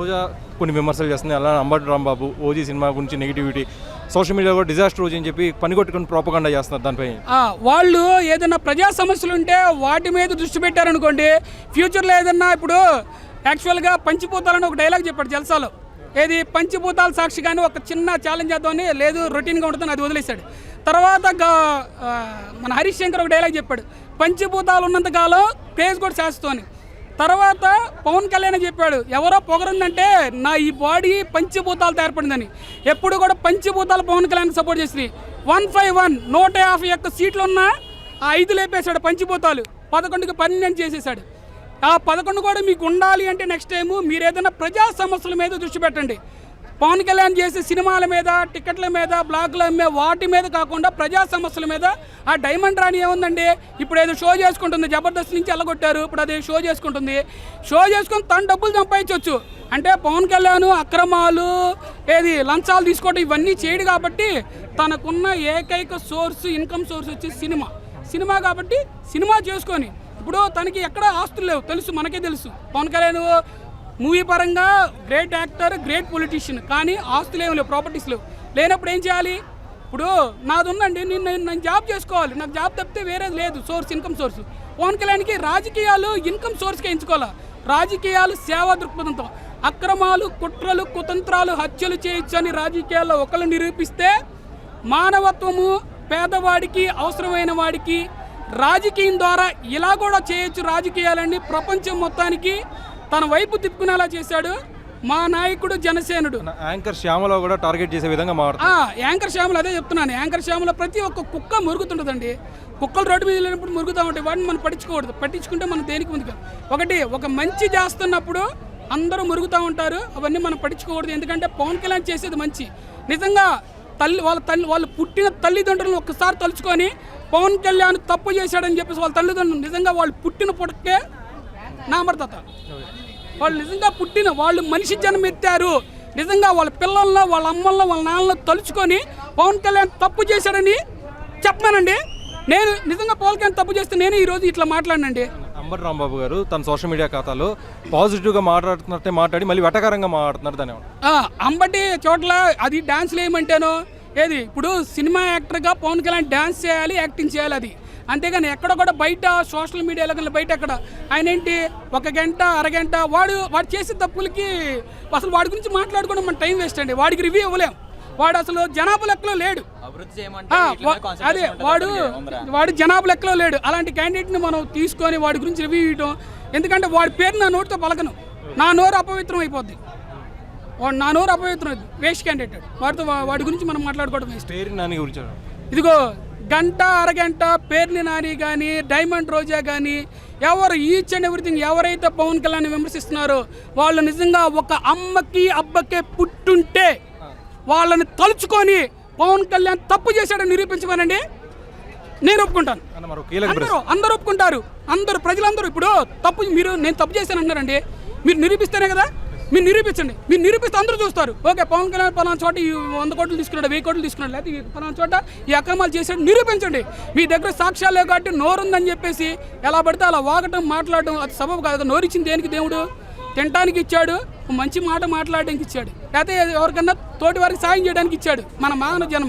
రోజా కొన్ని విమర్శలు చేస్తుంది, అలా అంబటి రాంబాబు ఓజీ సినిమా గురించి నెగిటివిటీ, సోషల్ మీడియా కూడా డిజాస్టర్ రోజు అని చెప్పి పనిగొట్టుకుని ప్రోపగండా చేస్తున్నారు. దానిపై వాళ్ళు ఏదైనా ప్రజా సమస్యలు ఉంటే వాటి మీద దృష్టి పెట్టారనుకోండి, ఫ్యూచర్లో ఏదన్నా ఇప్పుడు యాక్చువల్గా పంచిపోతాలని ఒక డైలాగ్ చెప్పాడు జల్సాలో. ఏది పంచిభూతాల సాక్షిగానే ఒక చిన్న ఛాలెంజ్ చేద్దామని, లేదు రొటీన్గా ఉంటుందని అది వదిలేశాడు. తర్వాత మన హరీష్ శంకర్ ఒక డైలాగ్ చెప్పాడు, పంచిభూతాలు ఉన్నంతకాలం క్రేజ్ కూడా శాశ్వతమని. తర్వాత పవన్ కళ్యాణ్ చెప్పాడు, ఎవరో పొగరుందంటే నా ఈ బాడీ పంచిభూతాలతో ఏర్పడిందని. ఎప్పుడు కూడా పంచిభూతాలు పవన్ కళ్యాణ్ సపోర్ట్ చేసింది. 151 150 సీట్లు ఉన్న ఆ 5 లేపేశాడు పంచిభూతాలు, 11కి 12 చేసేసాడు. ఆ 11 కూడా మీకు ఉండాలి అంటే నెక్స్ట్ టైము మీరు ఏదైనా ప్రజా సమస్యల మీద దృష్టి పెట్టండి. పవన్ కళ్యాణ్ చేసే సినిమాల మీద, టికెట్ల మీద, బ్లాక్ల మీద, వాటి మీద కాకుండా ప్రజా సమస్యల మీద. ఆ డైమండ్ రాణి ఏముందండి, ఇప్పుడు ఏదో షో చేసుకుంటుంది, జబర్దస్త్ నుంచి వెళ్ళగొట్టారు, ఇప్పుడు అది షో చేసుకుంటుంది. షో చేసుకుని తను డబ్బులు సంపాదించవచ్చు. అంటే పవన్ కళ్యాణ్ అక్రమాలు, ఏది లంచాలు తీసుకోవడం ఇవన్నీ చేయడు కాబట్టి తనకున్న ఏకైక సోర్స్, ఇన్కమ్ సోర్స్ వచ్చి సినిమా కాబట్టి సినిమా చేసుకొని ఇప్పుడు తనకి ఎక్కడ ఆస్తులు లేవు, తెలుసు, మనకే తెలుసు. పవన్ కళ్యాణ్ మూవీ పరంగా గ్రేట్ యాక్టర్, గ్రేట్ పొలిటీషియన్, కానీ ఆస్తులు ఏమి లేవు, ప్రాపర్టీస్ లేవు. లేనప్పుడు ఏం చేయాలి? ఇప్పుడు నాది ఉందండి, నేను జాబ్ చేసుకోవాలి, నాకు జాబ్ తప్పితే వేరేది లేదు సోర్స్, ఇన్కమ్ సోర్స్. పవన్ కళ్యాణ్కి రాజకీయాలు ఇన్కమ్ సోర్స్కే ఎంచుకోవాలి. రాజకీయాలు సేవా దృక్పథంతో, అక్రమాలు, కుట్రలు, కుతంత్రాలు, హత్యలు చేయొచ్చు అని రాజకీయాల్లో ఒకళ్ళు నిరూపిస్తే, మానవత్వము, పేదవాడికి, అవసరమైన వాడికి రాజకీయం ద్వారా ఇలా కూడా చేయొచ్చు రాజకీయాలన్నీ ప్రపంచం మొత్తానికి తన వైపు తిప్పుకునేలా చేశాడు మా నాయకుడు, జనసేనుడు. యాంకర్ శ్యామలో కూడా టార్గెట్ చేసే విధంగా యాంకర్ శ్యామలు, అదే చెప్తున్నాను. యాంకర్ శ్యామలో ప్రతి ఒక్క కుక్క మురుగుతుంటుందండి. కుక్కలు రోడ్డు మీద వెళ్ళినప్పుడు మురుగుతూ ఉంటాయి, వాటిని మనం పట్టించుకోకూడదు. పట్టించుకుంటే మనం దేనికి ముందుకు ఒక మంచి చేస్తున్నప్పుడు అందరూ మురుగుతూ ఉంటారు, అవన్నీ మనం పట్టించుకోకూడదు. ఎందుకంటే పవన్ కళ్యాణ్ చేసేది మంచి. నిజంగా వాళ్ళు పుట్టిన తల్లిదండ్రులను ఒక్కసారి తలుచుకొని పవన్ కళ్యాణ్ తప్పు చేశాడని చెప్పేసి వాళ్ళ తల్లిదండ్రులు నిజంగా వాళ్ళు పుట్టిన పుట్టకే నామర్దత, వాళ్ళు నిజంగా వాళ్ళు మనిషి జన్మ ఎత్తారు. నిజంగా వాళ్ళ పిల్లల్లో, వాళ్ళ అమ్మల్లో, వాళ్ళ నాన్నలో తలుచుకొని పవన్ కళ్యాణ్ తప్పు చేశాడని చెప్పానండి. నేను నిజంగా పవన్ కళ్యాణ్ తప్పు చేస్తే నేను ఈరోజు ఇట్లా మాట్లాడినండి. అంబటి రాంబాబు గారు తన సోషల్ మీడియా ఖాతాలో పాజిటివ్గా మాట్లాడుతున్నట్టే మాట్లాడి మళ్ళీ వెటకారంగా మాట్లాడుతున్నారు. దాని అంబటి చోట్ల అది డాన్స్లు ఏమంటేనో, ఏది ఇప్పుడు సినిమా యాక్టర్గా పవన్ కళ్యాణ్ డాన్స్ చేయాలి, యాక్టింగ్ చేయాలి, అది అంతేగాని ఎక్కడ కూడా బయట సోషల్ మీడియాలో కానీ బయట ఎక్కడ ఆయన ఏంటి 1 గంట, అరగంట వాడు చేసే తప్పులకి అసలు వాడి గురించి మాట్లాడుకోవడం మన టైం వేస్ట్ అండి. వాడికి రివ్యూ ఇవ్వలేం, వాడు అసలు జనాభా లెక్కలో లేడు. అదే వాడు జనాభా లెక్కలో లేడు. అలాంటి క్యాండిడేట్ని మనం తీసుకొని వాడి గురించి రివ్యూ ఇవ్వడం, ఎందుకంటే వాడి పేరు నా నోటితో పలకను, నా నోరు అపవిత్రం అయిపోద్ది. నా నోరు అపవిత్రం, వేస్ట్ క్యాండిడేట్. వాడి గురించి మనం మాట్లాడుకోవడం వేస్ట్. ఇదిగో గంట, అరగంట పేర్ని నాని కానీ, డైమండ్ రోజా కానీ, ఎవరు ఈచ్ అండ్ ఎవ్రీథింగ్ ఎవరైతే పవన్ కళ్యాణ్ విమర్శిస్తున్నారో వాళ్ళు నిజంగా ఒక అమ్మకి అబ్బకే పుట్టుంటే వాళ్ళని తలుచుకొని పవన్ కళ్యాణ్ తప్పు చేశాడని నిరూపించమనండి, నేను ఒప్పుకుంటాను. అందరూ ఒప్పుకుంటారు, ప్రజలందరూ. ఇప్పుడు నేను తప్పు చేశాను అంటున్నారండి, మీరు నిరూపిస్తేనే కదా. మీరు నిరూపించండి, మీరు నిరూపిస్తే అందరూ చూస్తారు. ఓకే, పవన్ కళ్యాణ్ పలానా చోట 100 కోట్లు తీసుకున్నాడు, 1000 కోట్లు తీసుకున్నాడు, లేకపోతే పలానా చోట ఈ అక్రమాలు చేశాడు, నిరూపించండి. మీ దగ్గర సాక్ష్యాలు లేవు కాబట్టి నోరుందని చెప్పేసి ఎలా పడితే అలా వాగటం, మాట్లాడడం అది సబబు కాదు. నోరిచ్చింది దేనికి? దేవుడు తినడానికి ఇచ్చాడు, మంచి మాట మాట్లాడడానికి ఇచ్చాడు, లేకపోతే ఎవరికన్నా తోటి వారికి సాయం చేయడానికి ఇచ్చాడు. మన మానవ జన్మ.